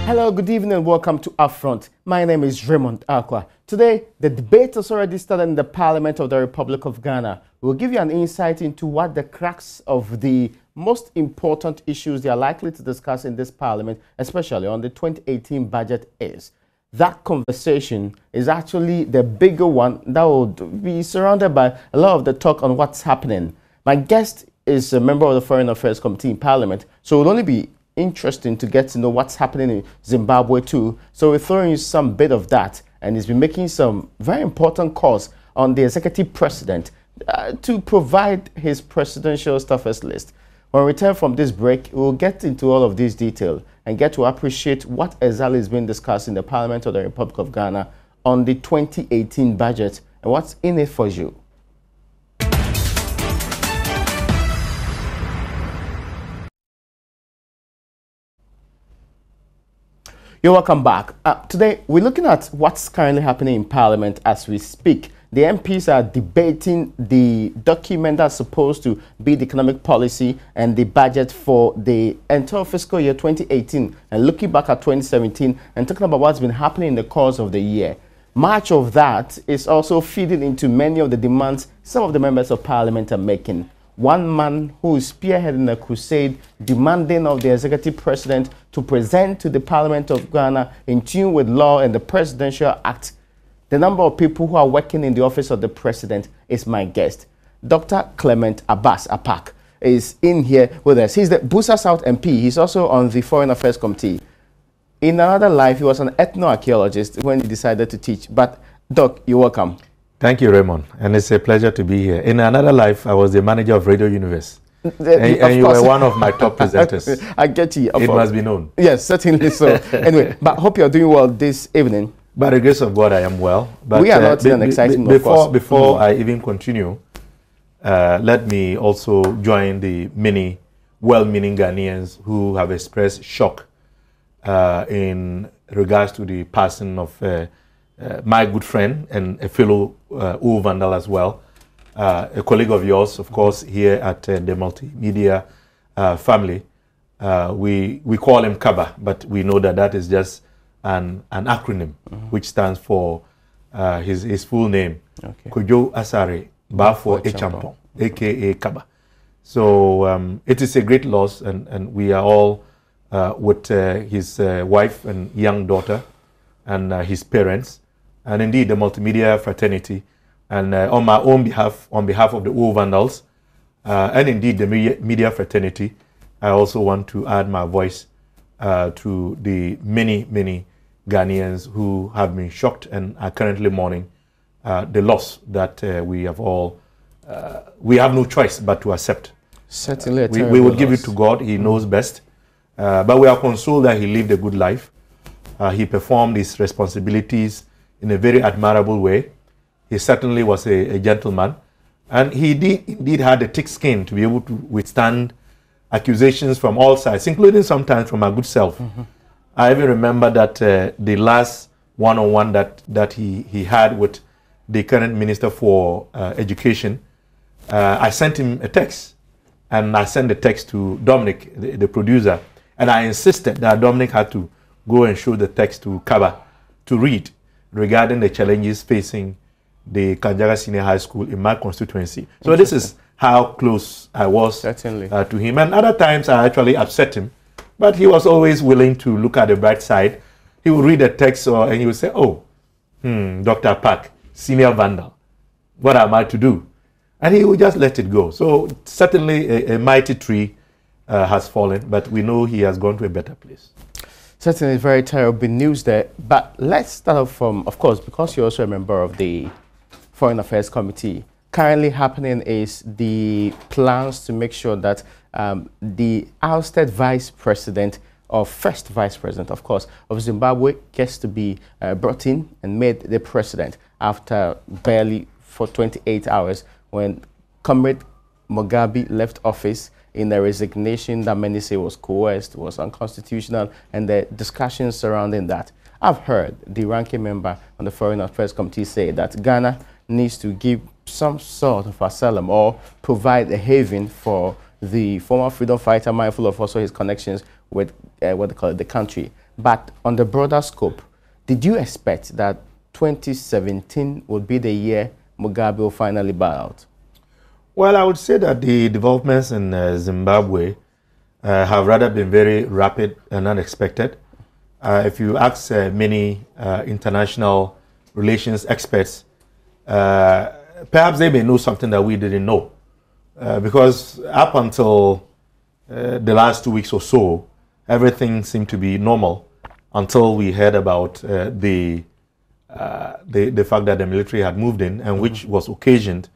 Hello, good evening and welcome to UPfront. My name is Raymond Akwa. Today, the debate has already started in the Parliament of the Republic of Ghana. We'll give you an insight into what the crux of the most important issues they are likely to discuss in this Parliament, especially on the 2018 budget is. That conversation is actually the bigger one that will be surrounded by a lot of the talk on what's happening. My guest is a member of the Foreign Affairs Committee in Parliament, so it will only be interesting to get to know what's happening in Zimbabwe too. So we're throwing you some bit of that, and he's been making some very important calls on the executive president to provide his presidential staffers list. When we return from this break, we'll get into all of these details and get to appreciate what exactly is being discussed in the Parliament of the Republic of Ghana on the 2018 budget and what's in it for you. You're welcome back. Today, we're looking at what's currently happening in Parliament as we speak. The MPs are debating the document that's supposed to be the economic policy and the budget for the entire fiscal year 2018 and looking back at 2017 and talking about what's been happening in the course of the year. Much of that is also feeding into many of the demands some of the members of Parliament are making. One man who is spearheading a crusade demanding of the executive president to present to the Parliament of Ghana in tune with law and the Presidential Act. The number of people who are working in the office of the president is my guest. Dr. Clement Abbas Apak is in here with us. He's the Busa South MP. He's also on the Foreign Affairs Committee. In another life, he was an ethno-archaeologist when he decided to teach. But, Doc, you're welcome. Thank you, Raymond, and it's a pleasure to be here. In another life, I was the manager of RadioUniverse, and you were one of my top presenters. I get you. It must be known. Yes, certainly so. Anyway, but hope you're doing well this evening. By the grace of God, I am well. But we are not in an exciting mood. Before I even continue, let me also join the many well-meaning Ghanaians who have expressed shock in regards to the passing of my good friend and a fellow U Vandal as well, a colleague of yours, of course, here at the multimedia family. We call him Kaba, but we know that that is just an acronym which stands for his full name, Kojo Asare Bafo Echampong, aka Kaba. So it is a great loss, and we are all with his wife and young daughter and his parents, and indeed the multimedia fraternity, and on my own behalf, on behalf of the U Vandals, and indeed the media fraternity, I also want to add my voice to the many Ghanaians who have been shocked and are currently mourning the loss that we have all, we have no choice but to accept. Certainly we would give it to God, He knows best, but we are consoled that he lived a good life. He performed his responsibilities in a very admirable way. He certainly was a gentleman, and he indeed had a thick skin to be able to withstand accusations from all sides, including sometimes from my good self. I even remember that the last one-on-one that he had with the current Minister for Education, I sent him a text, and I sent the text to Dominic, the producer, and I insisted that Dominic had to go and show the text to Kaba to read regarding the challenges facing the Kanjaga Senior High School in my constituency. So this is how close I was to him. And other times I actually upset him, but he was always willing to look at the bright side. He would read the text and he would say, oh, Dr. Pak, Senior Vandal, what am I to do? And he would just let it go. So certainly a mighty tree has fallen, but we know he has gone to a better place. Certainly very terrible news there. But let's start off from, of course, because you're also a member of the Foreign Affairs Committee. Currently happening is the plans to make sure that the ousted vice president, or first vice president, of course, of Zimbabwe gets to be brought in and made the president after barely for 28 hours when Comrade Mugabe left office in a resignation that many say was coerced, was unconstitutional, and the discussions surrounding that. I've heard the ranking member on the Foreign Affairs Committee say that Ghana needs to give some sort of asylum or provide a haven for the former freedom fighter, mindful of also his connections with what they call it, the country. But on the broader scope, did you expect that 2017 would be the year Mugabe will finally bow out? Well, I would say that the developments in Zimbabwe have rather been very rapid and unexpected. If you ask many international relations experts, perhaps they may know something that we didn't know. Because up until the last 2 weeks or so, everything seemed to be normal until we heard about the fact that the military had moved in, and which was occasioned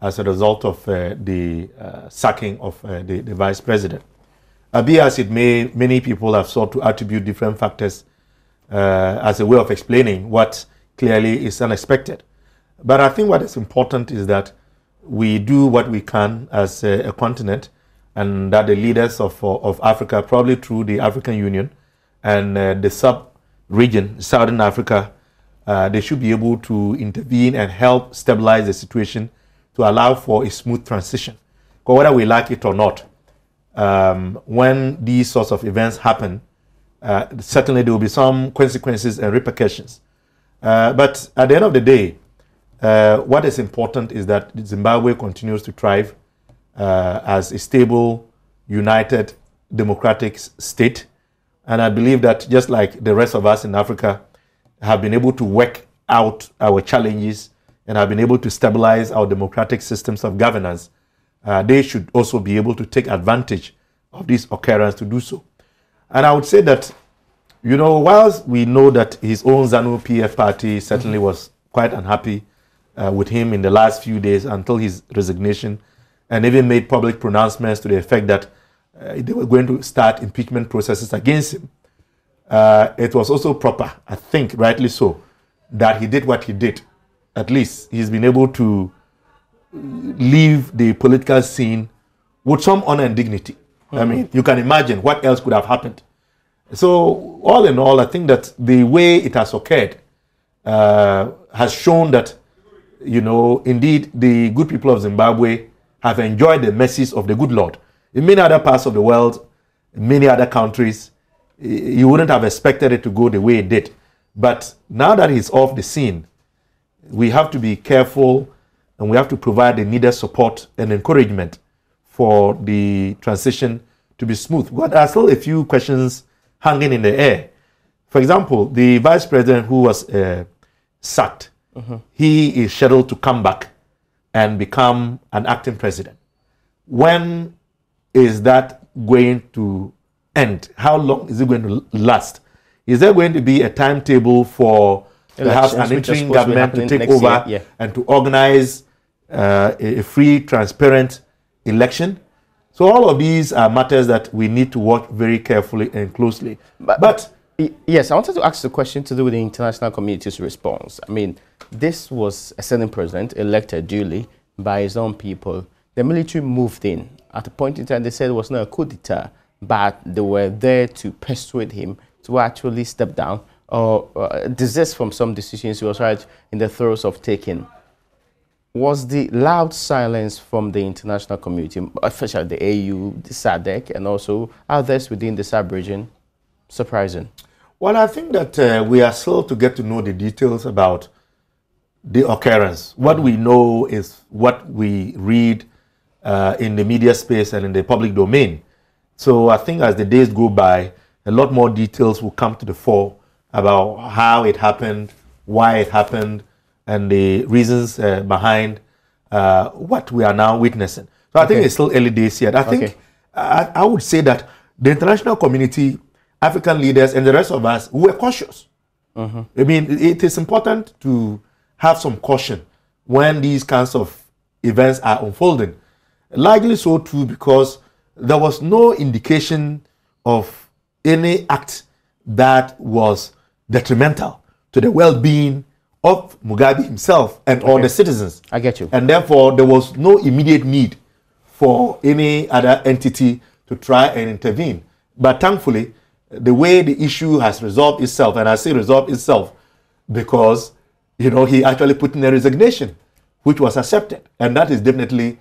as a result of the sacking of the vice president. Be as it may, many people have sought to attribute different factors as a way of explaining what clearly is unexpected. But I think what is important is that we do what we can as a continent, and that the leaders of Africa, probably through the African Union and the sub-region, Southern Africa, they should be able to intervene and help stabilize the situation to allow for a smooth transition. Because whether we like it or not, when these sorts of events happen, certainly there will be some consequences and repercussions. But at the end of the day, what is important is that Zimbabwe continues to thrive as a stable, united, democratic state. And I believe that just like the rest of us in Africa have been able to work out our challenges and have been able to stabilize our democratic systems of governance, they should also be able to take advantage of this occurrence to do so. And I would say that, you know, whilst we know that his own ZANU-PF party certainly was quite unhappy with him in the last few days until his resignation, and even made public pronouncements to the effect that they were going to start impeachment processes against him. It was also proper, I think, rightly so, that he did what he did. At least he's been able to leave the political scene with some honor and dignity. I mean, you can imagine what else could have happened. So, all in all, I think that the way it has occurred has shown that, you know, indeed, the good people of Zimbabwe have enjoyed the mercies of the good Lord. In many other parts of the world, in many other countries, you wouldn't have expected it to go the way it did. But now that he's off the scene, we have to be careful and we have to provide the needed support and encouragement for the transition to be smooth. But there are still a few questions hanging in the air. For example, the vice president who was sacked, he is scheduled to come back and become an acting president. When is that going to end? How long is it going to last? Is there going to be a timetable for perhaps an interim government to take over and to organize a free, transparent election? So all of these are matters that we need to watch very carefully and closely. But yes, I wanted to ask the question to do with the international community's response. I mean, this was a sitting president elected duly by his own people. The military moved in. At a point in time, they said it was not a coup d'etat, but they were there to persuade him to actually step down or desist from some decisions he was right in the throes of taking. Was the loud silence from the international community, especially the AU, the SADC, and also others within the sub-region, surprising? Well, I think that we are still to get to know the details about the occurrence. What we know is what we read in the media space and in the public domain. So I think as the days go by, a lot more details will come to the fore about how it happened, why it happened, and the reasons behind what we are now witnessing. So I think it's still early days yet. I think I would say that the international community, African leaders, and the rest of us, we were cautious. I mean, it is important to have some caution when these kinds of events are unfolding. Largely so too because there was no indication of any act that was detrimental to the well-being of Mugabe himself and all the citizens. I get you. And therefore, there was no immediate need for any other entity to try and intervene. But thankfully, the way the issue has resolved itself, and I say resolved itself because, you know, he actually put in a resignation, which was accepted. And that is definitely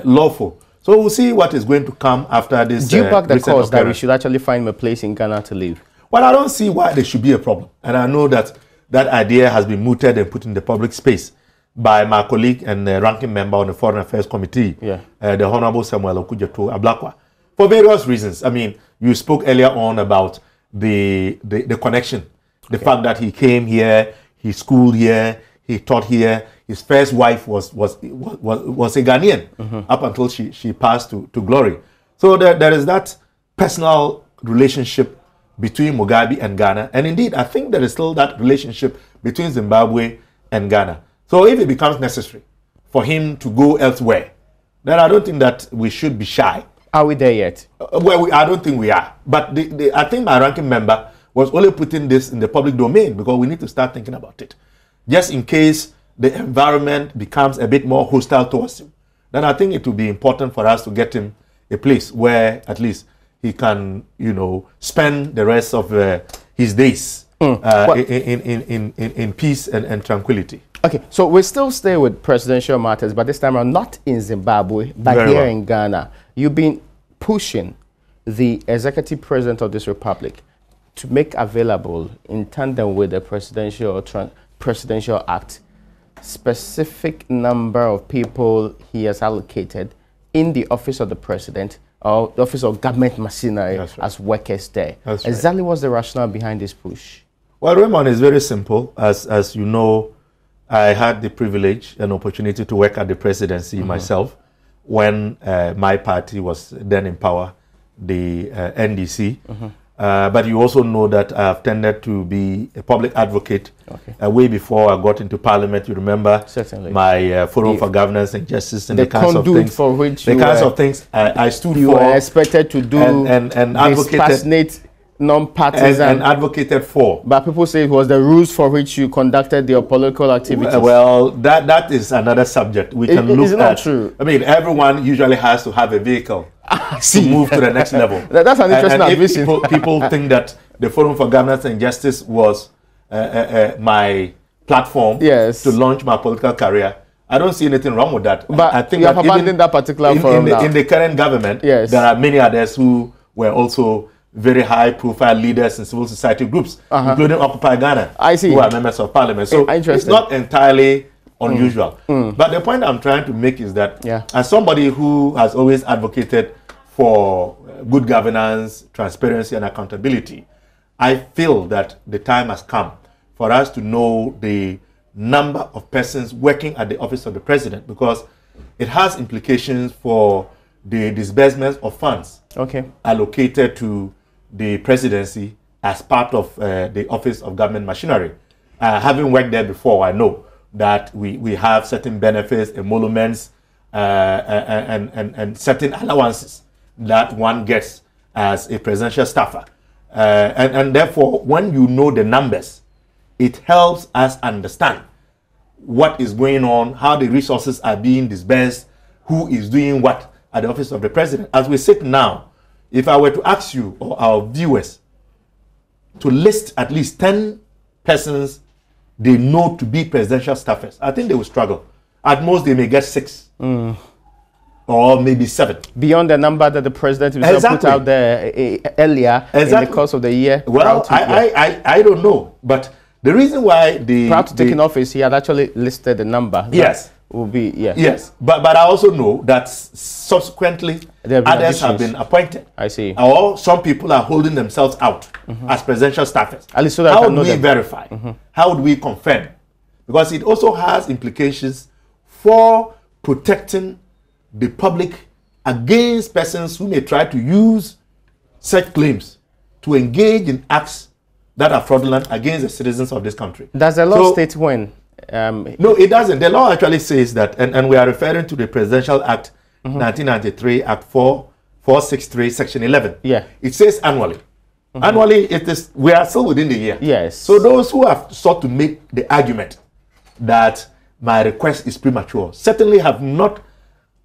lawful. So we'll see what is going to come after this. Do you back the cause that we should actually find him a place in Ghana to live? But I don't see why there should be a problem. And I know that that idea has been mooted and put in the public space by my colleague and ranking member on the Foreign Affairs Committee, the Honorable Samuel Okujeto Ablakwa, for various reasons. I mean, you spoke earlier on about the connection, the fact that he came here, he schooled here, he taught here. His first wife was a Ghanaian up until she passed to glory. So there is that personal relationship between Mugabe and Ghana. And indeed, I think there is still that relationship between Zimbabwe and Ghana. So if it becomes necessary for him to go elsewhere, then I don't think that we should be shy. Are we there yet? Well, I don't think we are. But I think my ranking member was only putting this in the public domain because we need to start thinking about it. Just in case the environment becomes a bit more hostile towards him, then I think it will be important for us to get him a place where at least he can, spend the rest of his days in peace and tranquility. Okay, so we still stay with presidential matters, but this time around not in Zimbabwe, but here in Ghana. You've been pushing the executive president of this republic to make available, in tandem with the presidential act, specific number of people he has allocated in the office of the president or the office of government machinery as workers there. Exactly what's the rationale behind this push? Well, Raymond, is very simple. As you know, I had the privilege and opportunity to work at the presidency myself when my party was then in power, the NDC. But you also know that I've tended to be a public advocate way before I got into Parliament. You remember my Forum for Governance and Justice and the kinds of things. For which the kinds of things I stood you for. You were expected to do and advocated. Non-partisan and advocated for. But people say it was the rules for which you conducted your political activities. Well, that is another subject. We can look at. Is not true? I mean, everyone usually has to have a vehicle to move to the next level. That's an interesting admission. People think that the Forum for Governance and Justice was my platform to launch my political career. I don't see anything wrong with that. But I think you have abandoned that particular forum now. In the current government, there are many others who were also very high-profile leaders in civil society groups, including Occupy Ghana, who are members of Parliament. So it's not entirely unusual. But the point I'm trying to make is that as somebody who has always advocated for good governance, transparency, and accountability, I feel that the time has come for us to know the number of persons working at the office of the president, because it has implications for the disbursement of funds allocated to the presidency as part of the office of government machinery. Having worked there before, I know that we have certain benefits, emoluments, and certain allowances that one gets as a presidential staffer. And therefore, when you know the numbers, it helps us understand what is going on, how the resources are being disbursed, who is doing what at the office of the president. As we sit now, if I were to ask you or our viewers to list at least 10 persons they know to be presidential staffers, I think they will struggle. At most, they may get 6 or maybe 7. Beyond the number that the president himself put out there earlier in the course of the year. Well, I don't know. But the reason why prior to taking office, he had actually listed the number. Yes. Will be, Yes. But I also know that subsequently others have been appointed. I see. Or some people are holding themselves out as presidential staffers. At least so that how would we verify? How would we confirm? Because it also has implications for protecting the public against persons who may try to use such claims to engage in acts that are fraudulent against the citizens of this country. Does the law state when? No, it doesn't. The law actually says that, and we are referring to the Presidential Act 1993, Act 463, Section 11. Yeah. It says annually. Annually, we are still within the year. Yes. So those who have sought to make the argument that my request is premature certainly have not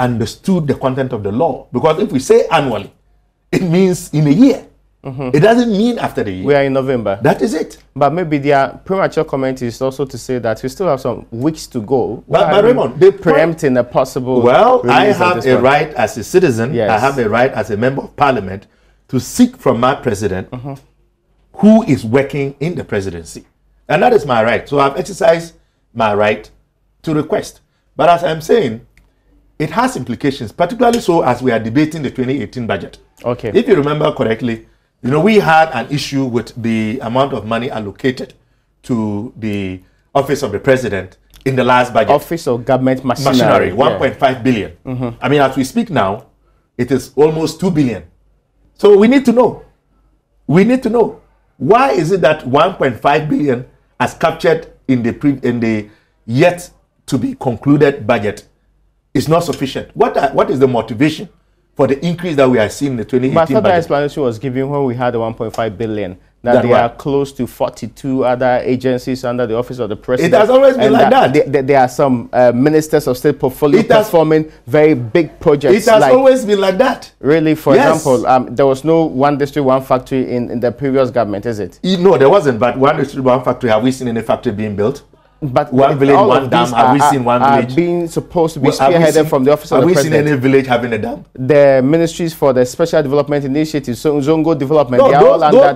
understood the content of the law. Because if we say annually, it means in a year. It doesn't mean after the year. We are in November. That is it. But maybe their premature comment is also to say that we still have some weeks to go. But Raymond, they preempting a possible. Well, I have a right as a citizen. Yes. I have a right as a member of Parliament to seek from my president who is working in the presidency. And that is my right. So I've exercised my right to request. But as I'm saying, it has implications, particularly so as we are debating the 2018 budget. Okay. If you remember correctly, you know, we had an issue with the amount of money allocated to the Office of the President in the last budget. Office of Government Machinery. 1.5 billion. I mean, as we speak now, it is almost 2 billion. So we need to know. We need to know. Why is it that 1.5 billion as captured in the yet to be concluded budget is not sufficient? What is the motivation for the increase that we are seeing in the 2018 but I thought budget? that explanation was given when we had the 1.5 billion. That there are close to 42 other agencies under the Office of the President. It has always been like that. There are some ministers of state portfolio performing very big projects. It has always been like that. Really? For example, there was no one district, one factory in the previous government, is it? No, there wasn't. But one district, one factory, have we seen any factory being built? But one village, one dam, have we seen one village? Being supposed to be spearheaded from the Office of the President. Have we seen any village having a dam? The ministries for the Special Development Initiatives, so Zongo Development, no, they are all under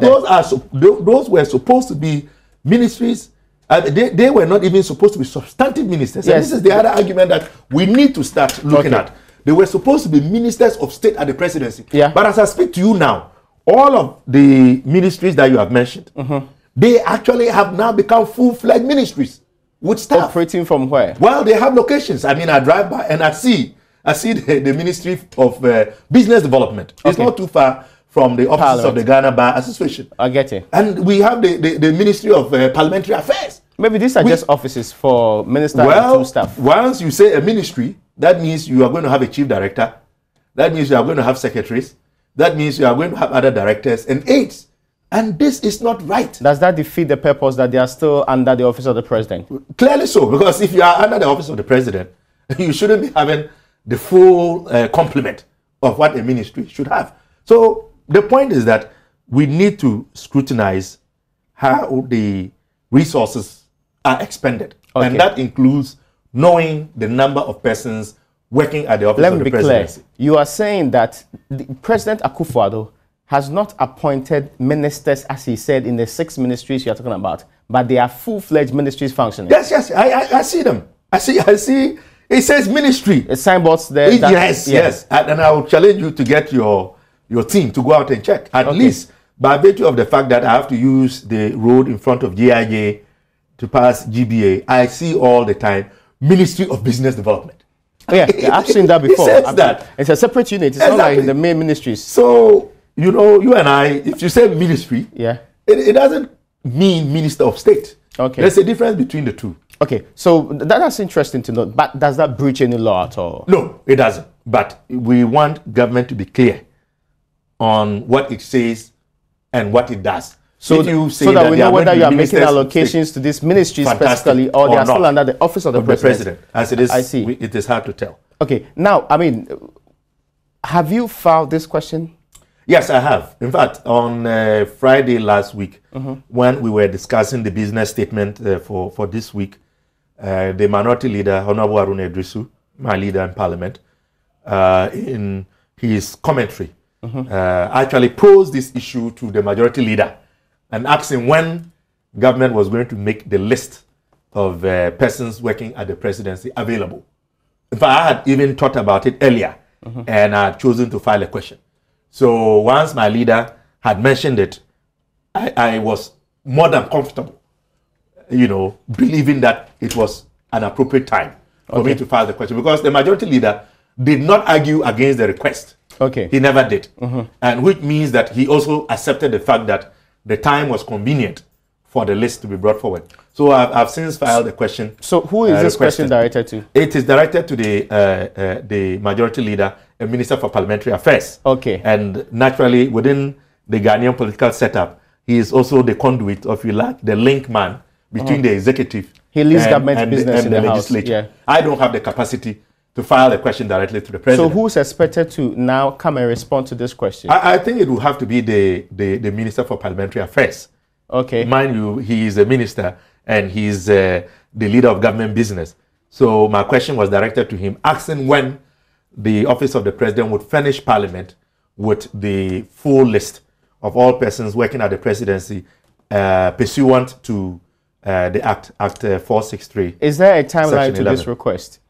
those were supposed to be ministries. They were not even supposed to be substantive ministers. Yes. And this is the other argument that we need to start looking at. They were supposed to be ministers of state at the presidency. Yeah. But as I speak to you now, all of the ministries that you have mentioned, they actually have now become full-fledged ministries. With staff. Operating from where? Well, they have locations. I mean, I drive by and I see the Ministry of Business Development. It's not too far from the offices of the Ghana Bar Association. I get it. And we have the Ministry of Parliamentary Affairs. Maybe these are just offices for minister and two staff. Once you say a ministry, that means you are going to have a chief director. That means you are going to have secretaries. That means you are going to have other directors and aides. And this is not right. Does that defeat the purpose that they are still under the Office of the President? Clearly so, because if you are under the Office of the President, you shouldn't be having the full complement of what a ministry should have. So the point is that we need to scrutinize how the resources are expended. Okay. And that includes knowing the number of persons working at the Office of the Presidency. Let me be clear. You are saying that President Akufo-Addo has not appointed ministers, as he said, in the 6 ministries you are talking about, but they are full-fledged ministries functioning. Yes, I see them. I see. It says ministry. It's signboards there. Yes. And I will challenge you to get your team to go out and check. At least by virtue of the fact that I have to use the road in front of GIJ to pass GBA, I see all the time Ministry of Business Development. Oh, yeah, I've seen that before. It says that. It's a separate unit. It's not like the main ministries. So, you know, you and I, if you say ministry, it doesn't mean minister of state. Okay. There's a difference between the two. Okay, so that's interesting to note. But does that breach any law at all? No, it doesn't. But we want government to be clear on what it says and what it does. So that we know whether you are making allocations to this ministry specifically or they are still under the Office of the President. As it is, I see. It is hard to tell. Okay, now, I mean, have you filed this question? Yes, I have. In fact, on Friday last week, when we were discussing the business statement for this week, the Minority Leader, Honorable Aruna Idrisu, my leader in Parliament, in his commentary, actually posed this issue to the Majority Leader and asked him when government was going to make the list of persons working at the presidency available. In fact, I had even thought about it earlier, and I had chosen to file a question. So once my leader had mentioned it, I was more than comfortable, you know, believing that it was an appropriate time for me to file the question, because the Majority Leader did not argue against the request. Okay. He never did. And which means that he also accepted the fact that the time was convenient for the list to be brought forward. So I've since filed a question. So who is this question directed to? It is directed to the Majority Leader and Minister for Parliamentary Affairs. Okay. And naturally, within the Ghanaian political setup, he is also the conduit, of you like, the link man between the executive government business and in the the legislature. House. Yeah. I don't have the capacity to file a question directly to the President. So who's expected to now come and respond to this question? I think it will have to be the Minister for Parliamentary Affairs. Okay. Mind you, he is a minister and he's the leader of government business. So my question was directed to him, asking when the Office of the President would furnish Parliament with the full list of all persons working at the presidency pursuant to the Act 463. Is there a timeline to this request?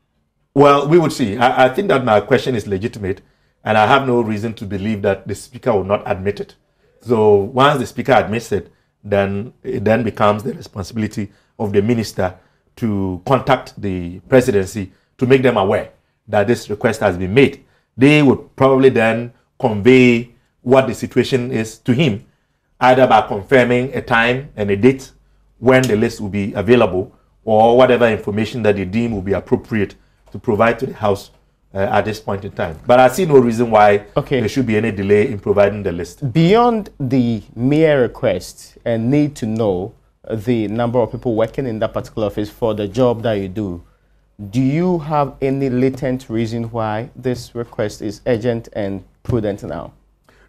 Well, we would see. I think that my question is legitimate, and I have no reason to believe that the Speaker will not admit it. So once the Speaker admits it, then it then becomes the responsibility of the minister to contact the presidency to make them aware that this request has been made. They would probably then convey what the situation is to him, either by confirming a time and a date when the list will be available, or whatever information that they deem will be appropriate to provide to the House at this point in time. But I see no reason why there should be any delay in providing the list. Beyond the mere request and need to know the number of people working in that particular office for the job that you do you have any latent reason why this request is urgent and prudent now?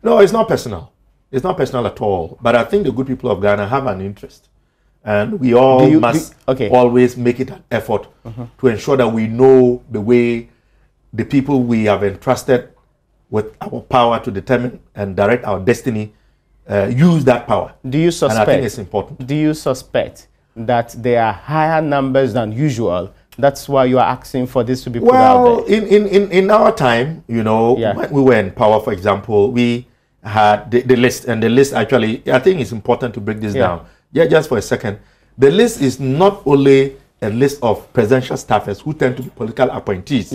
No, it's not personal. It's not personal at all. But I think the good people of Ghana have an interest. And we all must always make it an effort to ensure that we know the way the people we have entrusted with our power to determine and direct our destiny use that power. Do you suspect? And I think it's important. Do you suspect that there are higher numbers than usual? That's why you are asking for this to be put out there. In our time, you know, when we were in power, for example, we had the list, and the list actually, I think it's important to break this down. Yeah, just for a second. The list is not only a list of presidential staffers who tend to be political appointees,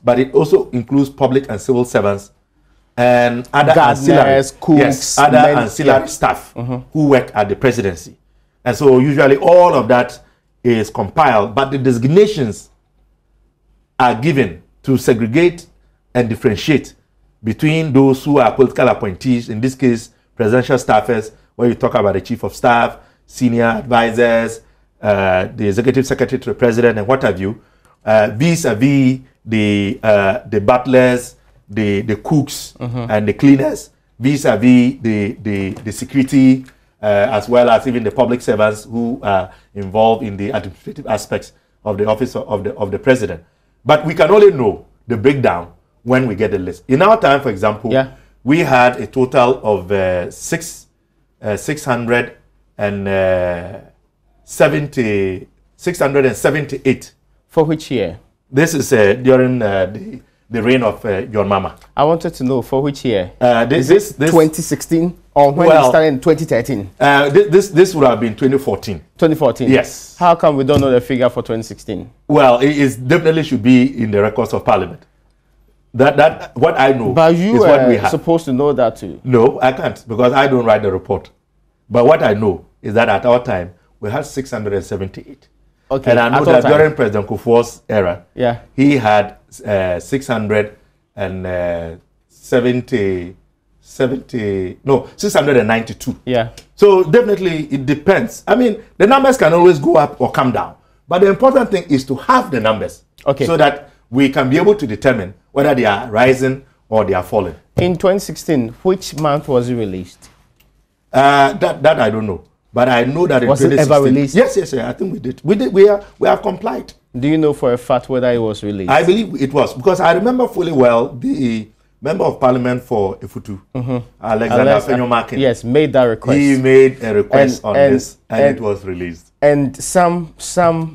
but it also includes public and civil servants and other ancillary cooks, ancillary staff who work at the presidency. And so usually all of that is compiled, but the designations are given to segregate and differentiate between those who are political appointees, in this case, presidential staffers, where you talk about the chief of staff, senior advisors, the executive secretary to the president, and what have you, vis-a-vis the butlers, the cooks, and the cleaners, vis-a-vis the security, as well as even the public servants who are involved in the administrative aspects of the office of the president. But we can only know the breakdown when we get the list. In our time, for example, we had a total of 678. For which year? This is during the reign of your mama. I wanted to know for which year. This 2016 or when it started in 2013? This would have been 2014. 2014. Yes. How come we don't know the figure for 2016? Well, it definitely should be in the records of Parliament. That what I know. But you are supposed to know that too. No, I can't, because I don't write the report. But what I know is that at our time we had 678. Okay. And I know that during President Kufuor's era, he had 692. Yeah. So definitely it depends. I mean, the numbers can always go up or come down. But the important thing is to have the numbers. So that we can be able to determine whether they are rising or they are falling. In 2016, which month was it released? That I don't know. But I know that in 2016. Was it ever released? Yes, I think we did. We have complied. Do you know for a fact whether it was released? I believe it was, because I remember fully well the Member of Parliament for Ifutu, Alexander Fenyomakin. Yes, made that request. He made a request on this, and it was released. And some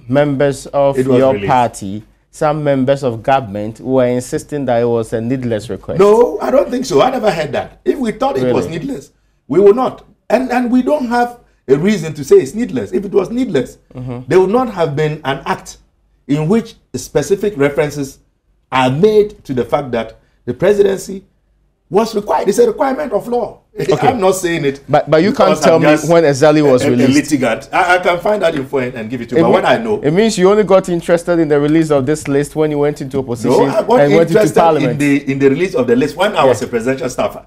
members of your party, some members of government were insisting that it was a needless request. No, I don't think so. I never heard that. If we thought it was needless, we would not. And we don't have a reason to say it's needless. If it was needless, there would not have been an act in which specific references are made to the fact that the presidency was required. It's a requirement of law. I'm not saying it. But you can't tell me when exactly was released. A litigant. I can find that info and give it to you. But what I know, it means you only got interested in the release of this list when you went into opposition and went into Parliament. In the release of the list when I was a presidential staffer,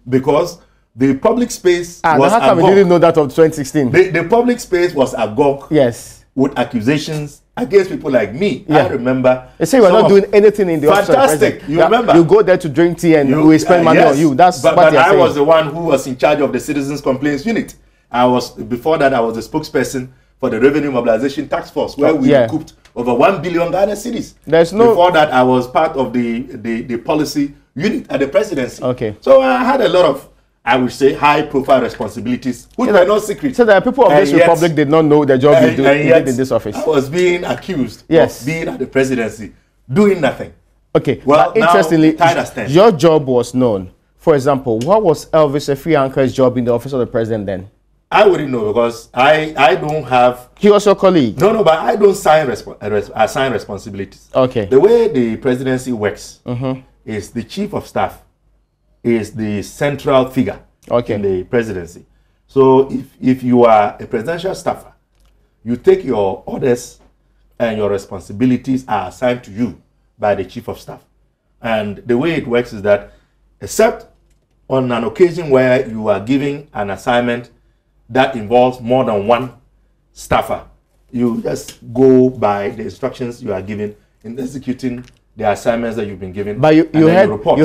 because the public space was how come you didn't know that of 2016? The public space was agog. Yes. With accusations against people like me. I remember. They say we're not doing anything in the office. Fantastic. You remember? You go there to drink tea and we spend money on you. That's but I was the one who was in charge of the Citizens Complaints Unit. Before that, I was the spokesperson for the Revenue Mobilization Task Force, where we recouped over 1 billion Ghana cedis. Before that, I was part of the policy unit at the presidency. Okay. So I had a lot of I would say, high-profile responsibilities, which were not secret. So the people of this republic did not know the job he did in this office. I was being accused of being at the presidency, doing nothing. Okay, well, but interestingly, your job was known. For example, what was Elvis Efianka's job in the office of the president then? I wouldn't know because I don't have... He was your colleague? No, but I don't assign responsibilities. Okay. The way the presidency works is the chief of staff is the central figure in the presidency. So if you are a presidential staffer, you take your orders and your responsibilities are assigned to you by the chief of staff. And the way it works is that, except on an occasion where you are giving an assignment that involves more than one staffer, you just go by the instructions you are given in executing the assignments that you've been given. But you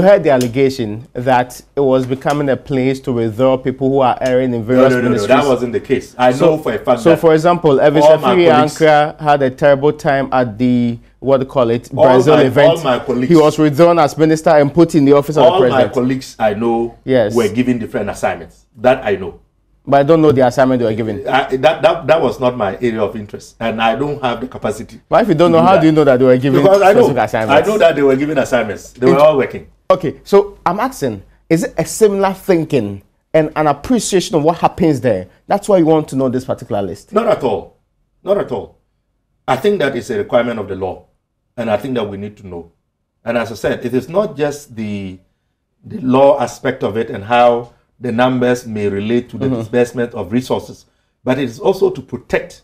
heard the allegation that it was becoming a place to withdraw people who are erring in various ministries. No, that wasn't the case. I know for a fact. So, for example, Elvis Efianka had a terrible time at the Brazil event. All my colleagues, he was withdrawn as minister and put in the office of the president. All my colleagues I know were given different assignments. That I know. But I don't know the assignment they were given. That was not my area of interest, and I don't have the capacity. But if you don't know, how do you know that they were given assignments? I know that they were given assignments. They were all working. Okay, so I'm asking, is it a similar thinking and an appreciation of what happens there? That's why you want to know this particular list? Not at all. Not at all. I think that is a requirement of the law, and I think that we need to know. And as I said, it is not just the law aspect of it and how the numbers may relate to the disbursement of resources, but it is also to protect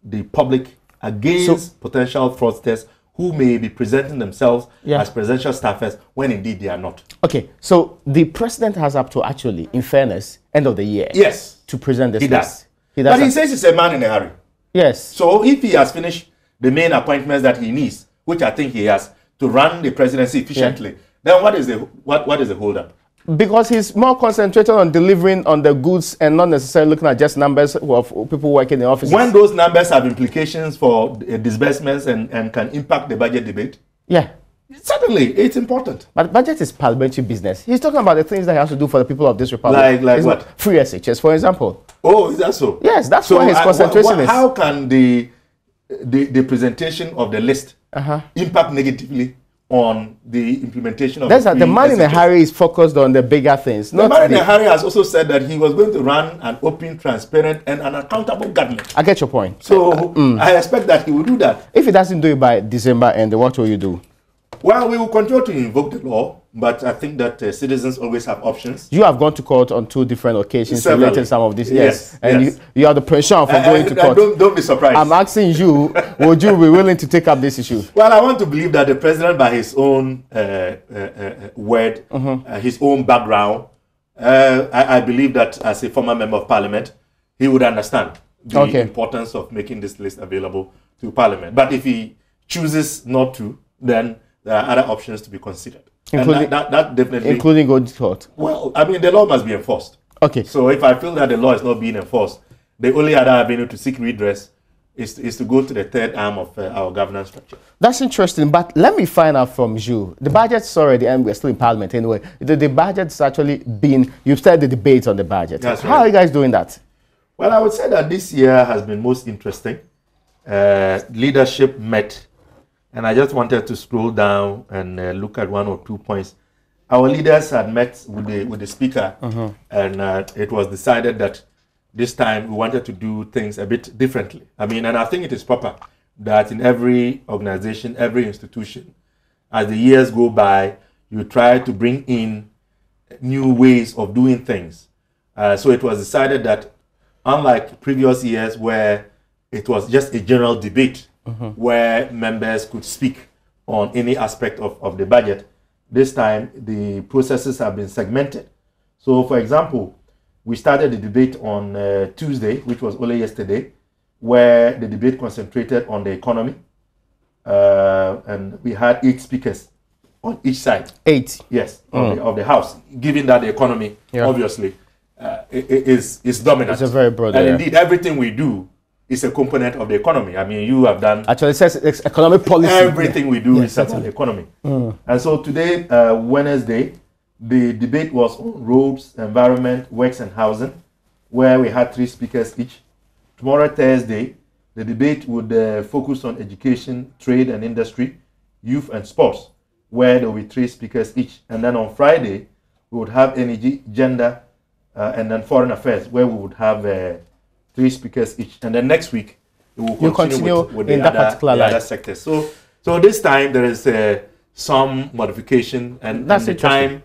the public against potential fraudsters who may be presenting themselves as presidential staffers when indeed they are not. Okay, so the president has up to actually, in fairness, end of the year. Yes. To present this list. He does. But he says he's a man in a hurry. Yes. So if he has finished the main appointments that he needs, which I think he has, to run the presidency efficiently, then what is the holdup? Because he's more concentrated on delivering on the goods and not necessarily looking at just numbers of people working in the offices. When those numbers have implications for disbursements and can impact the budget debate, certainly it's important. But budget is parliamentary business. He's talking about the things that he has to do for the people of this republic. Like what? Free SHS, for example. Oh, is that so? Yes, that's why his concentration is. How can the presentation of the list impact negatively on the implementation of the man in a hurry is focused on the bigger things. The man in a hurry has also said that he was going to run an open, transparent, and an accountable government. I get your point. So I expect that he will do that. If he doesn't do it by December end, what will you do? Well, we will continue to invoke the law, but I think that citizens always have options. You have gone to court on 2 different occasions related some of this. Yes. And you are the pension for going to court. Don't be surprised. I'm asking you, would you be willing to take up this issue? Well, I want to believe that the president, by his own word, his own background, I believe that as a former member of parliament, he would understand the importance of making this list available to parliament. But if he chooses not to, then there are other options to be considered. Including, that definitely, including going to court. Well, I mean, the law must be enforced. Okay. So if I feel that the law is not being enforced, the only other avenue to seek redress is to go to the third arm of our governance structure. That's interesting, but let me find out from you. The budget's already, and we're still in parliament anyway, the budget's actually been, you've started the debates on the budget. That's right. How are you guys doing that? Well, I would say that this year has been most interesting. Leadership met. And I just wanted to scroll down and look at 1 or 2 points. Our leaders had met with the speaker, and it was decided that this time we wanted to do things a bit differently. I mean, and I think it is proper that in every organization, every institution, as the years go by, you try to bring in new ways of doing things. So it was decided that, unlike previous years where it was just a general debate, where members could speak on any aspect of the budget, this time the processes have been segmented. So, for example, we started the debate on Tuesday, which was only yesterday, where the debate concentrated on the economy, and we had 8 speakers on each side. 8? Yes, of the House, given that the economy, obviously, is dominant. It's a very broad area. And indeed, everything we do is a component of the economy. I mean, you have done... Actually, it says it's economic policy. Everything we do is set on the economy. And so today, Wednesday, The debate was on roads, environment, works and housing, where we had 3 speakers each. Tomorrow, Thursday, the debate would focus on education, trade and industry, youth and sports, where there will be 3 speakers each. And then on Friday, we would have energy, gender, and then foreign affairs, where we would have 3 speakers each. And then next week, we will continue with the other sectors. So this time, there is some modification, and the time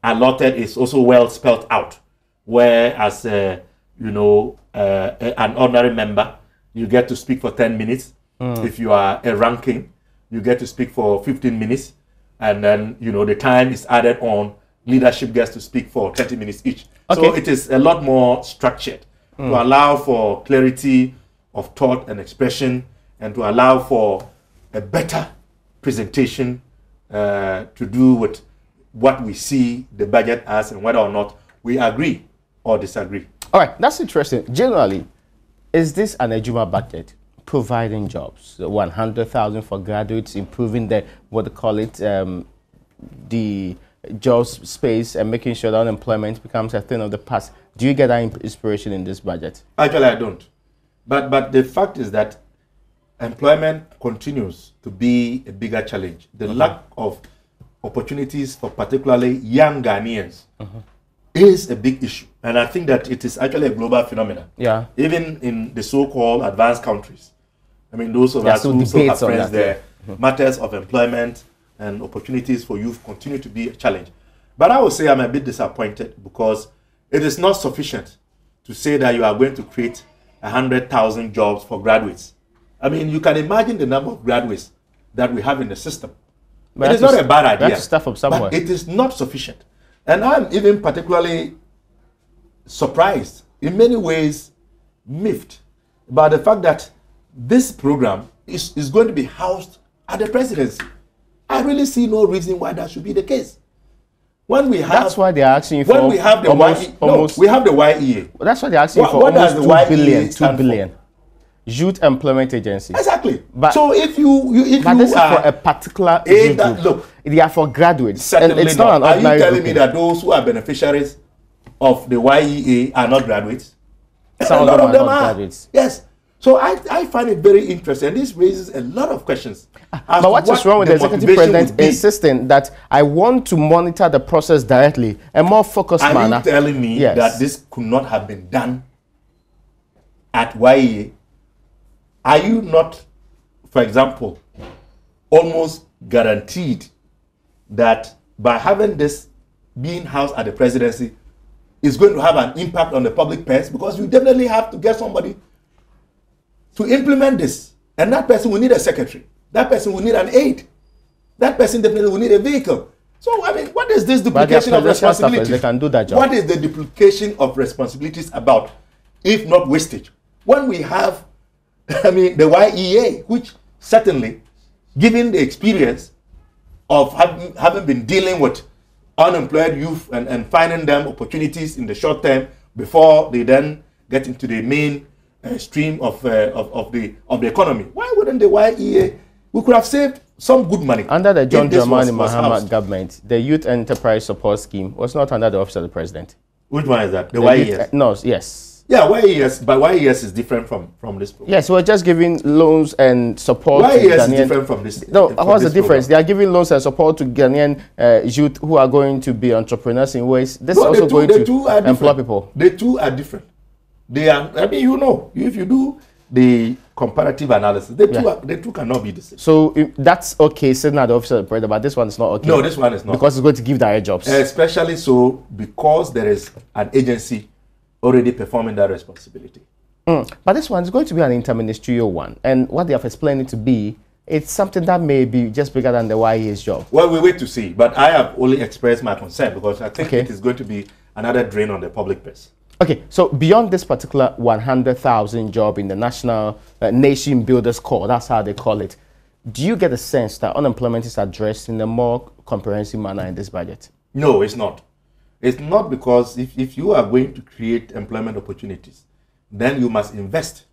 allotted is also well spelled out, whereas you know, an ordinary member, you get to speak for 10 minutes. If you are a ranking, you get to speak for 15 minutes, and then, you know, the time is added on. Leadership gets to speak for 30 minutes each. Okay. So it is a lot more structured to allow for clarity of thought and expression, and to allow for a better presentation to do with what we see the budget as, and whether or not we agree or disagree. All right, that's interesting. Generally, is this an Ejuma budget providing jobs? 100,000 for graduates, improving the, what they call it, the job space, and making sure that unemployment becomes a thing of the past. Do you get that inspiration in this budget? Actually, I don't. But the fact is that employment continues to be a bigger challenge. The lack of opportunities for particularly young Ghanaians is a big issue. And I think that it is actually a global phenomenon. Yeah. Even in the so-called advanced countries. I mean, those of us who also have friends there, matters of employment and opportunities for youth continue to be a challenge. But I would say I'm a bit disappointed, because it is not sufficient to say that you are going to create 100,000 jobs for graduates. I mean, you can imagine the number of graduates that we have in the system. But it is not a bad idea. That's stuff from somewhere. But it is not sufficient. And I'm even particularly surprised, in many ways miffed, by the fact that this program is going to be housed at the presidency. I really see no reason why that should be the case. When we have, that's why they're asking for. When we have the we have the YEA. That's why they're asking for almost 2 billion. 2 billion. Youth Employment Agency. Exactly. But so if you this is for a particular age group. Look, they are for graduates. And it's not an ordinary. Are you telling me that those who are beneficiaries of the YEA are not graduates? Some of them are graduates. Yes. So I find it very interesting. This raises a lot of questions. But what is wrong with the executive president insisting that I want to monitor the process directly, a more focused manner? Are you telling me that this could not have been done at YEA? Are you not, for example, almost guaranteed that by having this being housed at the presidency is going to have an impact on the public purse? Because you definitely have to get somebody to implement this. And that person will need a secretary. That person will need an aide. That person definitely will need a vehicle. So, I mean, what is this duplication of responsibilities? They can do that job. What is the duplication of responsibilities about, if not wastage? When we have, I mean, the YEA, which certainly, given the experience of having been dealing with unemployed youth and finding them opportunities in the short term before they then get into the main stream of the economy. Why wouldn't the YEA? We could have saved some good money. Under the John Dramani Mahama government, the Youth Enterprise Support Scheme was not under the office of the president. Which one is that? The YES? No, yes. Yeah, YES, but YES is different from this program. Yes, we're just giving loans and support YES to Ghanaian. Is different from this. No, what's the difference? Program? They are giving loans and support to Ghanaian youth who are going to be entrepreneurs in ways. This is also going to employ people. The two are different. They are, I mean, you know, if you do the comparative analysis, the two cannot be the same. So that's okay, sitting at the office of the president, but this one is not okay. No, this one is not. Because it's going to give direct jobs. Especially so because there is an agency already performing that responsibility. But this one is going to be an interministerial one. And what they have explained it to be, it's something that may be just bigger than the YEA's job. Well, we wait to see. But I have only expressed my concern because I think it is going to be another drain on the public purse. Okay, so beyond this particular 100,000 job in the National Nation Builders Corps, that's how they call it, do you get a sense that unemployment is addressed in a more comprehensive manner in this budget? No, it's not. It's not, because if you are going to create employment opportunities, then you must invest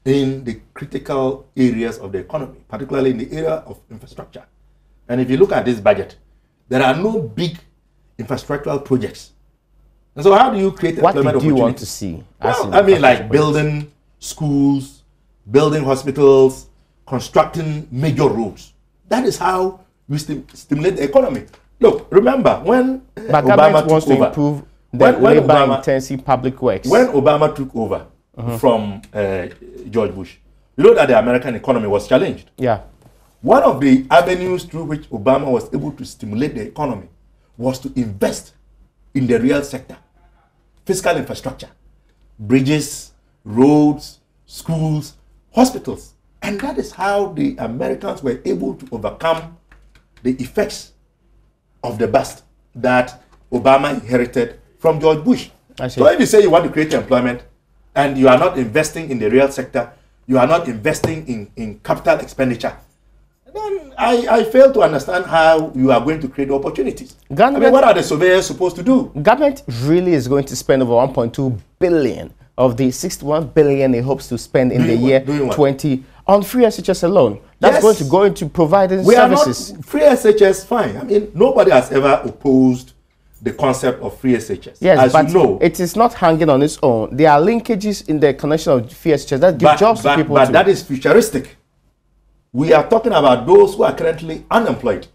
in the critical areas of the economy, particularly in the area of infrastructure. And if you look at this budget, there are no big infrastructural projects. And so how do you create what employment do you want opportunities? to see? Well, I mean, like building schools, building hospitals, constructing major roads. That is how you stimulate the economy. Look, remember when Obama wants to improve the labor-intensive public works. When Obama took over from George Bush, you know that the American economy was challenged. Yeah. One of the avenues through which Obama was able to stimulate the economy was to invest in the real sector, physical infrastructure, bridges, roads, schools, hospitals. And that is how the Americans were able to overcome the effects of the bust that Obama inherited from George Bush. So if you say you want to create employment and you are not investing in the real sector, you are not investing in capital expenditure, then I fail to understand how you are going to create opportunities. I mean, what are the surveyors supposed to do? Government really is going to spend over 1.2 billion of the 61 billion it hopes to spend in the year 20 on free SHS alone. That's going to go into providing services. Free SHS, fine. I mean, nobody has ever opposed the concept of free SHS. Yes, as but you know, it is not hanging on its own. There are linkages in the connection of free SHS that give jobs to people. But that is futuristic. We are talking about those who are currently unemployed.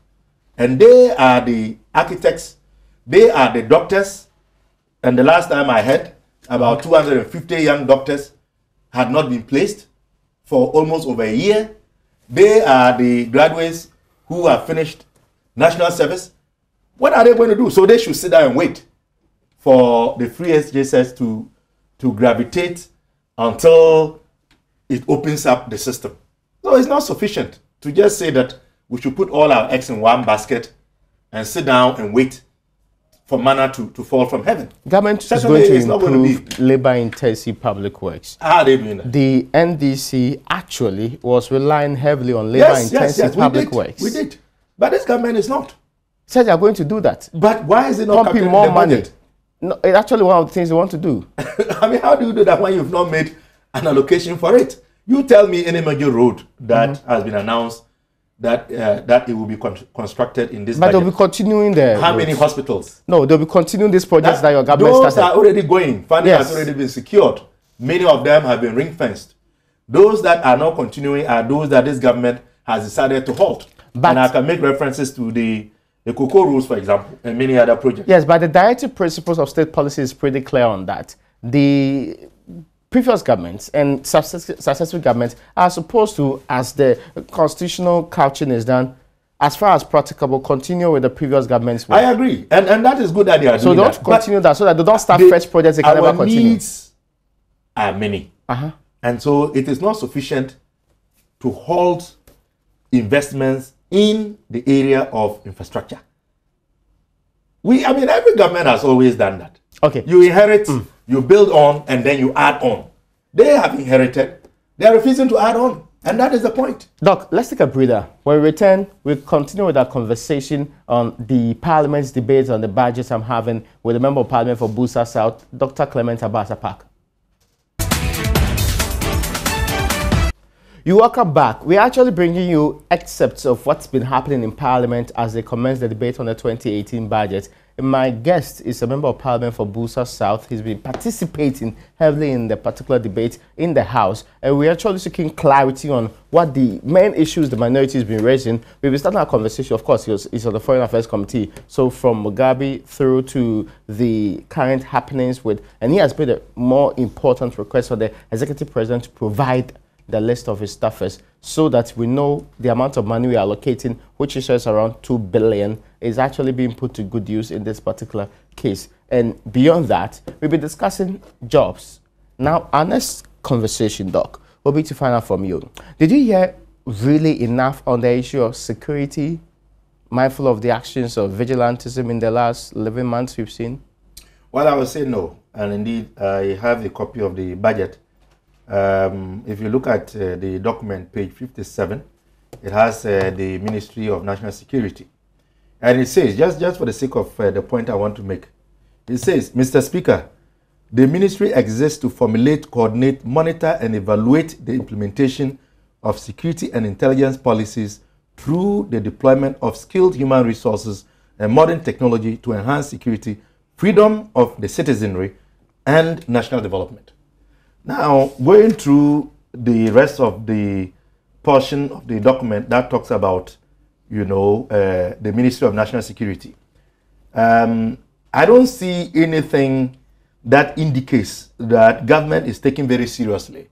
And they are the architects, they are the doctors. And the last time I heard, about 250 young doctors had not been placed for almost over a year. They are the graduates who have finished national service. What are they going to do? So they should sit down and wait for the free SJSS to gravitate until it opens up the system. So it's not sufficient to just say that we should put all our eggs in one basket and sit down and wait for manna to fall from heaven. Government is going to improve labor-intensive public works. How are they doing that? The NDC actually was relying heavily on labor-intensive public works. We did. But this government is not. Said they are going to do that. But why is it not pumping more money? No, it's actually one of the things they want to do. I mean, how do you do that when you've not made an allocation for it? You tell me any major road that has been announced that that it will be constructed in this budget. But they'll be continuing there. How many hospitals? No, they'll be continuing these projects that your government started. Those are already going. Funding has already been secured. Many of them have been ring-fenced. Those that are not continuing are those that this government has decided to halt. And I can make references to the cocoa rules, for example, and many other projects. Yes, but the directive principles of state policy is pretty clear on that. The previous governments and successive governments are supposed to, as the constitutional couching is done, as far as practicable, continue with the previous government's work. I agree. And that is good that they are doing that. So don't continue that so that they don't start fresh projects they can never continue. Our needs are many. And so it is not sufficient to halt investments in the area of infrastructure. I mean, every government has always done that. Okay. You inherit, you build on, and then you add on. They have inherited. They are refusing to add on. And that is the point. Doc, let's take a breather. When we return, we'll continue with our conversation on the Parliament's debates on the budgets I'm having with the Member of Parliament for Busa South, Dr. Clement Abasa-Park. You welcome back. We're actually bringing you excerpts of what's been happening in Parliament as they commence the debate on the 2018 budget. And my guest is a Member of Parliament for Busa South. He's been participating heavily in the particular debate in the House. And we're actually seeking clarity on what the main issues the minority has been raising. We've been starting our conversation, of course, he's on the Foreign Affairs Committee. So from Mugabe through to the current happenings with, and he has made a more important request for the Executive President to provide the list of his staffers so that we know the amount of money we are allocating, which is just around 2 billion, is actually being put to good use in this particular case. And beyond that, we'll be discussing jobs. Now, our next conversation, Doc, will be to find out from you. Did you hear really enough on the issue of security, mindful of the actions of vigilantism in the last 11 months we've seen? Well, I would say no. And indeed, I have a copy of the budget. If you look at the document, page 57, it has the Ministry of National Security. And it says, just for the sake of the point I want to make, it says, Mr. Speaker, the ministry exists to formulate, coordinate, monitor, and evaluate the implementation of security and intelligence policies through the deployment of skilled human resources and modern technology to enhance security, freedom of the citizenry, and national development. Now, going through the rest of the portion of the document that talks about, the Ministry of National Security, I don't see anything that indicates that government is taking very seriously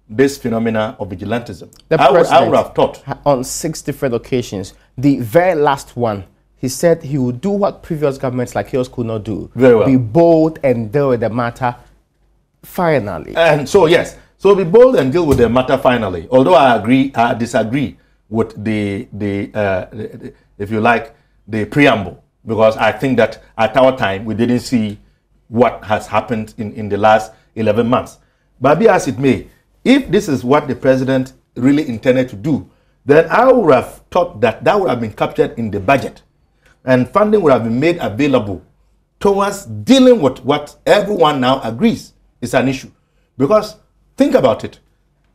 this phenomena of vigilantism. I would have thought. On 6 different occasions, the very last one, he said he would do what previous governments like yours could not do. Very well. Be bold and deal with the matter finally. And so, yes. So be bold and deal with the matter finally. Although I disagree with the if you like, the preamble, because I think that at our time we didn't see what has happened in the last 11 months. But be as it may, if this is what the president really intended to do, then I would have thought that that would have been captured in the budget, and funding would have been made available towards dealing with what everyone now agrees is an issue. Because think about it.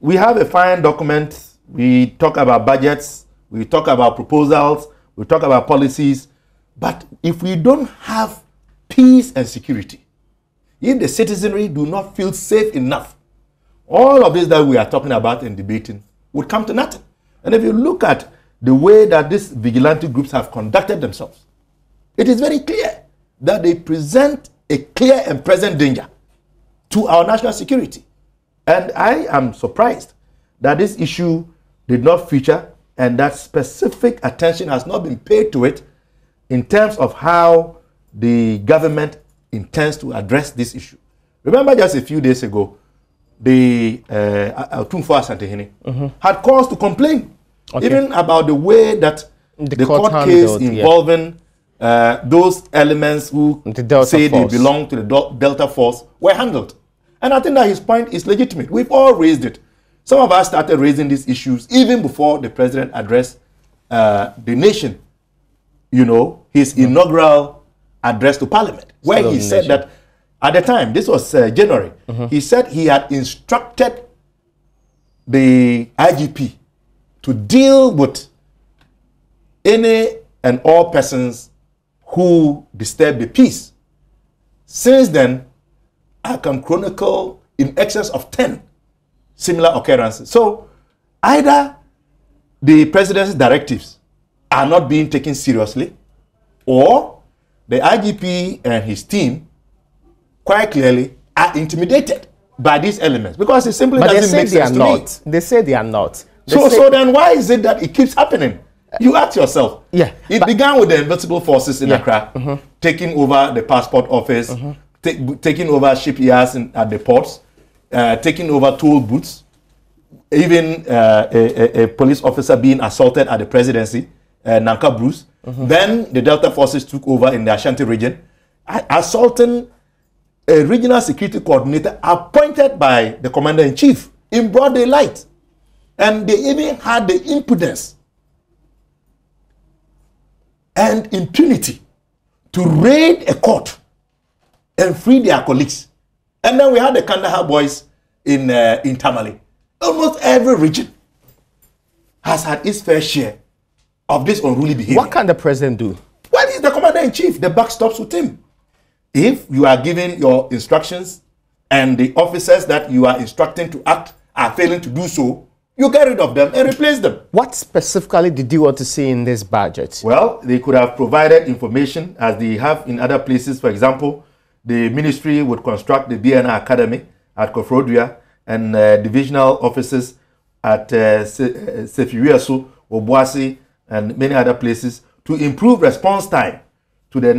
We have a fine document. We talk about budgets. We talk about proposals. We talk about policies. But if we don't have peace and security, if the citizenry do not feel safe enough, all of this that we are talking about and debating would come to nothing. And if you look at the way that these vigilante groups have conducted themselves, it is very clear that they present a clear and present danger to our national security. And I am surprised that this issue did not feature and that specific attention has not been paid to it in terms of how the government intends to address this issue. Remember just a few days ago, the Tumfo Asantehene had cause to complain, even about the way that the court case involving those elements who say they belong to the Delta Force were handled. And I think that his point is legitimate. We've all raised it. Some of us started raising these issues even before the president addressed the nation, his inaugural address to Parliament, where he said that at the time, this was January, he said he had instructed the IGP to deal with any and all persons who disturb the peace. Since then, I can chronicle in excess of 10 similar occurrences. So either the president's directives are not being taken seriously, or the IGP and his team quite clearly are intimidated by these elements, because it simply doesn't make sense to me. They say they are not. So then why is it that it keeps happening? You ask yourself. Yeah. It began with the invincible forces in Accra, taking over the passport office, taking over shipyards at the ports, taking over toll booths, even a police officer being assaulted at the presidency, Nanka Bruce. Then the Delta forces took over in the Ashanti region, assaulting a regional security coordinator appointed by the commander-in-chief in broad daylight. And they even had the impudence and impunity to raid a court and free their colleagues. And then we had the Kandahar boys in Tamale. Almost every region has had its fair share of this unruly behavior. What can the president do? Well, he's the commander-in-chief. The buck stops with him. If you are giving your instructions and the officers that you are instructing to act are failing to do so, you get rid of them and replace them. What specifically did you want to see in this budget? Well, they could have provided information as they have in other places. For example, the ministry would construct the BNI Academy at Kofrodua and divisional offices at Sefiriasu, Obuasi, and many other places to improve response time to the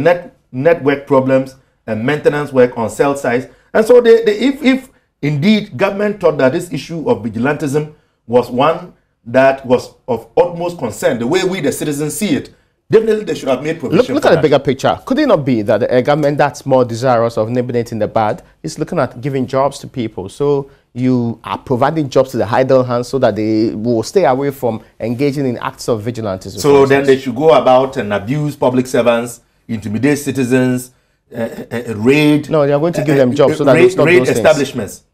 network problems and maintenance work on cell sites. And so if indeed government thought that this issue of vigilantism was one that was of utmost concern, the way we the citizens see it, definitely they should have made provision. Look at the bigger picture. Could it not be that a government that's more desirous of nibbling it in the bud is looking at giving jobs to people? So you are providing jobs to the idle hands so that they will stay away from engaging in acts of vigilantism. So then they should go about and abuse public servants, intimidate citizens, raid. No, they are going to give them jobs so that they stop raid those establishments. Things.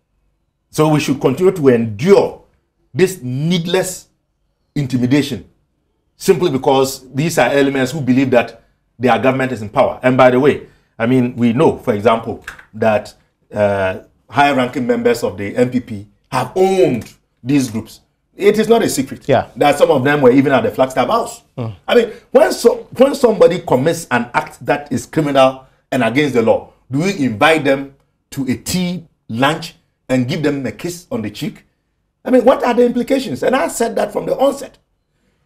So we should continue to endure this needless intimidation simply because these are elements who believe that their government is in power. And by the way, I mean, we know, for example, that high-ranking members of the MPP have owned these groups. It is not a secret that some of them were even at the Flagstaff House. I mean, when somebody commits an act that is criminal and against the law, do we invite them to a tea, lunch, and give them a kiss on the cheek? I mean, what are the implications? And I said that from the onset.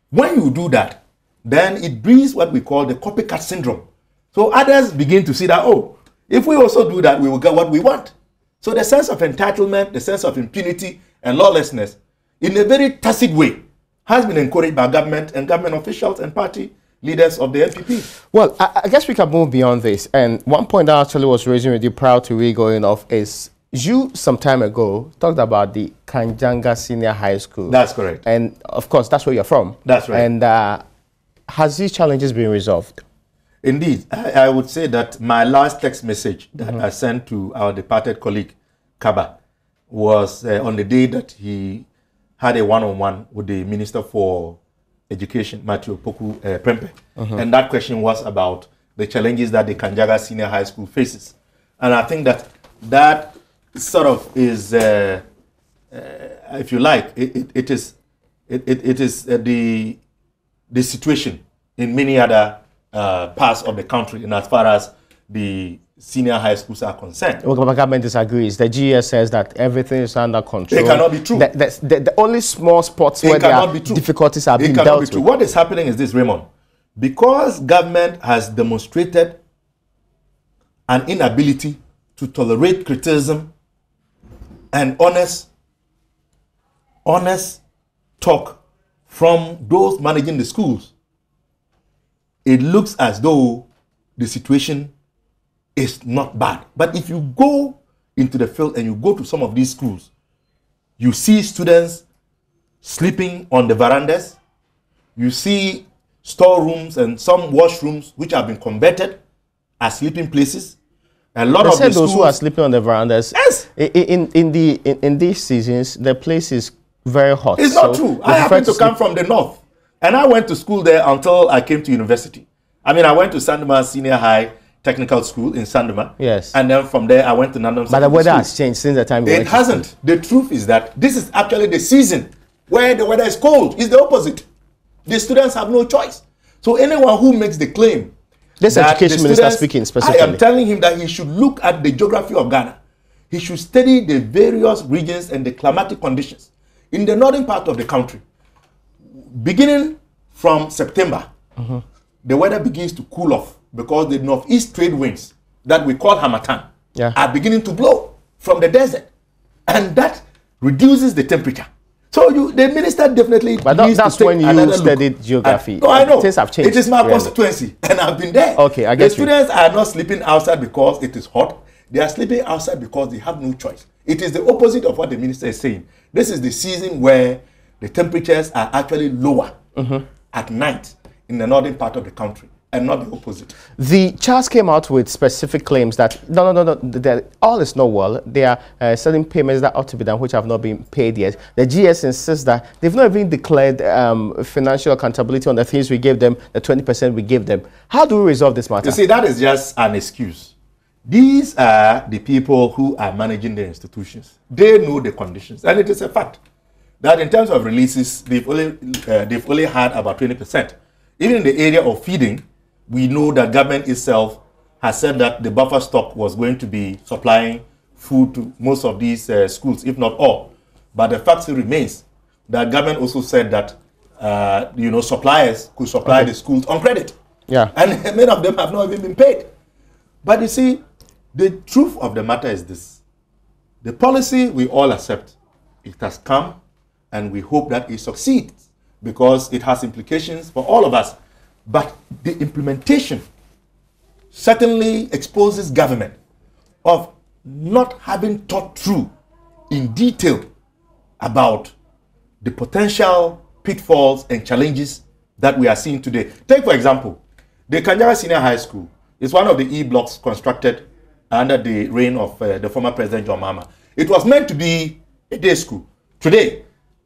When you do that, then it breeds what we call the copycat syndrome. So others begin to see that, oh, if we also do that, we will get what we want. So the sense of entitlement, the sense of impunity and lawlessness, in a very tacit way, has been encouraged by government and government officials and party leaders of the NPP. Well, I guess we can move beyond this. And one point I actually was raising with you prior to we going off is you some time ago talked about the Kanjanga Senior High School. That's correct. And of course, that's where you're from. That's right. And has these challenges been resolved? Indeed. I would say that my last text message that I sent to our departed colleague, Kaba, was on the day that he had a one-on-one with the Minister for Education, Matthew Poku Prempe. And that question was about the challenges that the Kanjaga Senior High School faces. And I think that that sort of is, if you like, it is the situation in many other parts of the country, and as far as the senior high schools are concerned. Well, the government disagrees. The GS says that everything is under control. It cannot be true. The only small spots where there are difficulties are being dealt with. What is happening is this, Raymond. Because government has demonstrated an inability to tolerate criticism and honest talk from those managing the schools, it looks as though the situation is not bad. But if you go into the field and you go to some of these schools, you see students sleeping on the verandas. You see storerooms and some washrooms which have been converted as sleeping places. A lot of those who are sleeping on the verandas. Yes. In these seasons, the place is very hot. It's not true. I happen to come from the north. And I went to school there until I came to university. I mean, I went to Sandema Senior High Technical School in Sandema. Yes. And then from there, I went to Nandam. But the weather has changed since the time you went. It hasn't. The truth is that this is actually the season where the weather is cold. It's the opposite. The students have no choice. So anyone who makes the claim, this education minister speaking specifically, I am telling him that he should look at the geography of Ghana. He should study the various regions and the climatic conditions in the northern part of the country. Beginning from September, the weather begins to cool off because the northeast trade winds that we call Hamatan are beginning to blow from the desert. And that reduces the temperature. So the minister definitely But that's when you studied geography. No, I know. Things have changed. It is my constituency and I've been there. Okay, I guess the students are not sleeping outside because it is hot. They are sleeping outside because they have no choice. It is the opposite of what the minister is saying. This is the season where the temperatures are actually lower at night in the northern part of the country, and not the opposite. The CHAS came out with specific claims that no, all is not well. There are certain payments that ought to be done which have not been paid yet. The GS insists that they've not even declared financial accountability on the things we gave them, the 20% we gave them. How do we resolve this matter? You see, that is just an excuse. These are the people who are managing the institutions. They know the conditions, and it is a fact that in terms of releases, they've only had about 20%. Even in the area of feeding, we know that government itself has said that the buffer stock was going to be supplying food to most of these schools, if not all. But the fact still remains that government also said that suppliers could supply the schools on credit. Yeah. And many of them have not even been paid. But you see, the truth of the matter is this. The policy we all accept. It has come, and we hope that it succeeds because it has implications for all of us. But the implementation certainly exposes government of not having thought through in detail about the potential pitfalls and challenges that we are seeing today. Take, for example, the Kanjara Senior High School is one of the E-blocks constructed under the reign of the former President John Mahama. It was meant to be a day school. Today,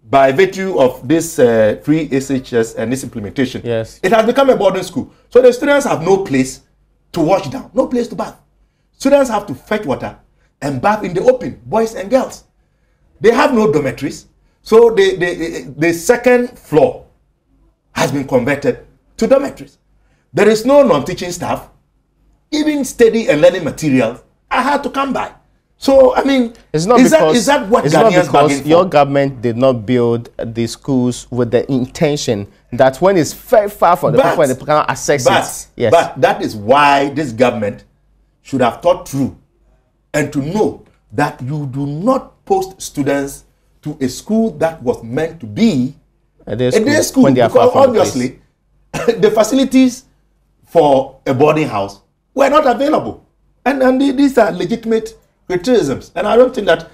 by virtue of this free SHS and its implementation, yes, it has become a boarding school. So the students have no place to wash down, no place to bath. Students have to fetch water and bath in the open, boys and girls. They have no dormitories. So the second floor has been converted to dormitories. There is no non-teaching staff. Even study and learning materials are hard to come by. So, I mean, is that what Ghanaians bargained for? Your government did not build the schools with the intention that when it's very far from the people and they cannot access it. Yes. But that is why this government should have thought through and to know that you do not post students to a school that was meant to be a day school when they are because obviously the facilities for a boarding house were not available. And these are legitimate criticisms. And I don't think that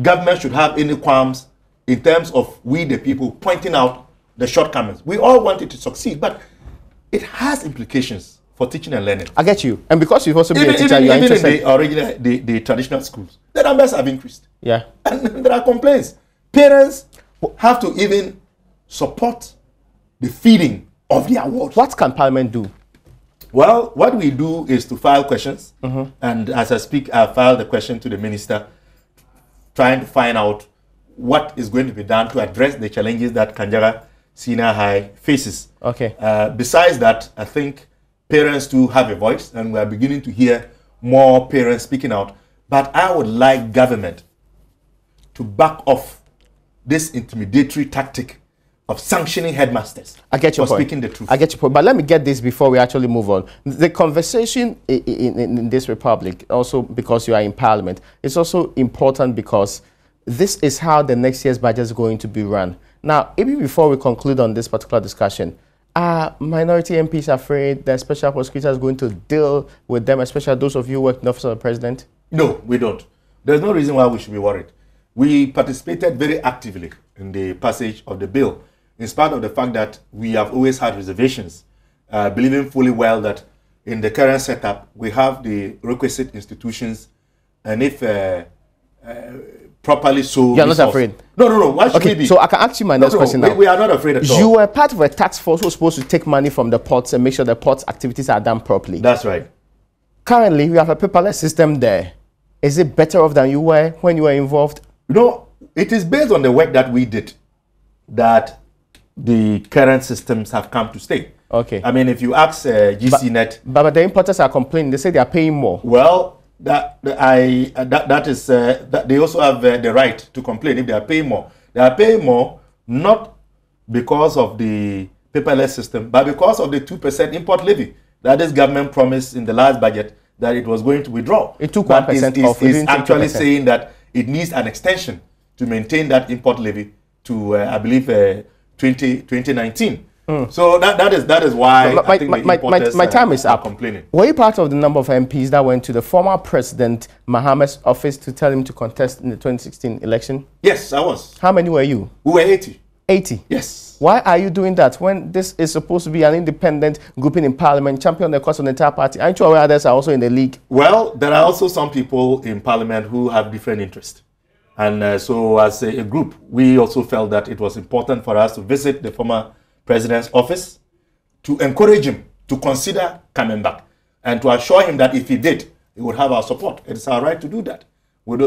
government should have any qualms in terms of we the people pointing out the shortcomings. We all want it to succeed, but it has implications for teaching and learning. I get you. And because you've also been a teacher, you are interested. In the traditional schools, the numbers have increased. Yeah. And there are complaints. Parents have to even support the feeding of their wards. What can Parliament do? Well, what we do is to file questions. And as I speak, I filed the question to the minister, trying to find out what is going to be done to address the challenges that Kanjara Senior High faces. Okay. Besides that, I think parents too have a voice, and we are beginning to hear more parents speaking out. But I would like government to back off this intimidatory tactic of sanctioning headmasters. I get your for point. Speaking the truth. I get your point. But let me get this before we actually move on. The conversation in this republic, also because you are in Parliament, is also important because this is how the next year's budget is going to be run. Now, even before we conclude on this particular discussion, are minority MPs afraid that special prosecutor is going to deal with them, especially those of you who work in the office of the president? No, we don't. There's no reason why we should be worried. We participated very actively in the passage of the bill, in spite of the fact that we have always had reservations, believing fully well that in the current setup, we have the requisite institutions, and if properly so... You're not afraid? No. Why should we be? So I can ask you my next question now. We are not afraid at all. You were part of a task force who was supposed to take money from the ports and make sure the ports activities are done properly. That's right. Currently, we have a paperless system there. Is it better off than you were when you were involved? You know, it is based on the work that we did that the current systems have come to stay. Okay. I mean, if you ask GCNet... But the importers are complaining. They say they are paying more. Well, they also have the right to complain if they are paying more. They are paying more not because of the paperless system, but because of the 2% import levy that this government promised in the last budget that it was going to withdraw. It took 1% off. It's actually saying that it needs an extension to maintain that import levy to, I believe, 2019. So that is why I think the importers my time is are up. Complaining. Were you part of the number of MPs that went to the former President Mahamad's office to tell him to contest in the 2016 election? Yes, I was. How many were you? We were 80. 80? Yes. Why are you doing that when this is supposed to be an independent grouping in Parliament, champion the cause of the entire party? Aren't you aware others are also in the league? Well, there are also some people in Parliament who have different interests. And so as a group, we also felt that it was important for us to visit the former president's office to encourage him to consider coming back and to assure him that if he did, he would have our support. It's our right to do that.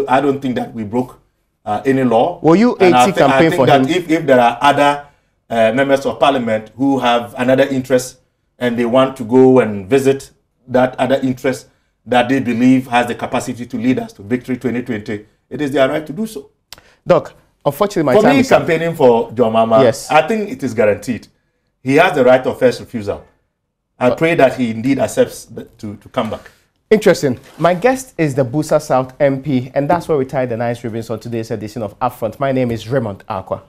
I don't think that we broke any law. Were you 80 campaign for him? If there are other members of Parliament who have another interest and they want to go and visit that other interest that they believe has the capacity to lead us to victory 2020, it is their right to do so. Doc, unfortunately, my time is up. For me, campaigning for John Mahama, yes, I think it is guaranteed. He has the right of first refusal. I pray that he indeed accepts to come back. Interesting. My guest is the Busa South MP, and that's where we tie the nice ribbons on today's edition of Upfront. My name is Raymond Akwa.